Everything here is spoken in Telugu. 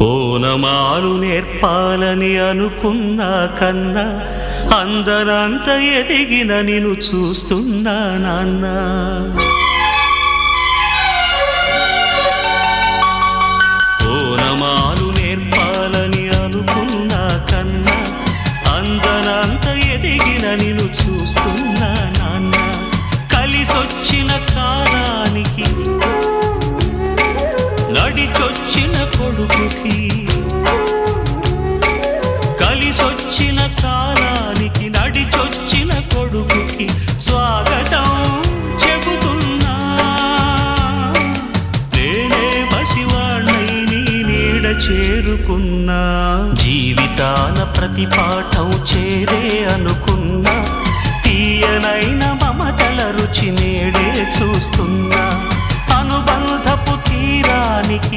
ఓనమాలు నేర్పాలని అనుకున్నా కన్నా అందరంత ఎదిగిన నిన్ను చూస్తున్నా నాన్న. ఓనమాలు నేర్పాలని అనుకున్నా కన్నా అందరంత ఎదిగిన నిన్ను చూస్తున్నా నాన్న. కలిసొచ్చిన కాలానికి నడిచొచ్చిన కొడుకుకి, కలిసొచ్చిన కాలానికి నడిచొచ్చిన కొడుకుకి స్వాగతం చెబుతున్నా. నేనే పసివాణ్ణై నీ నీడ చేరుకున్నా. జీవితాన ప్రతి పాఠం చేరే అనుకున్నా. తీయనైన మమతల రుచి నేడే చూస్తున్నా. అనుబంధపు తీరానికి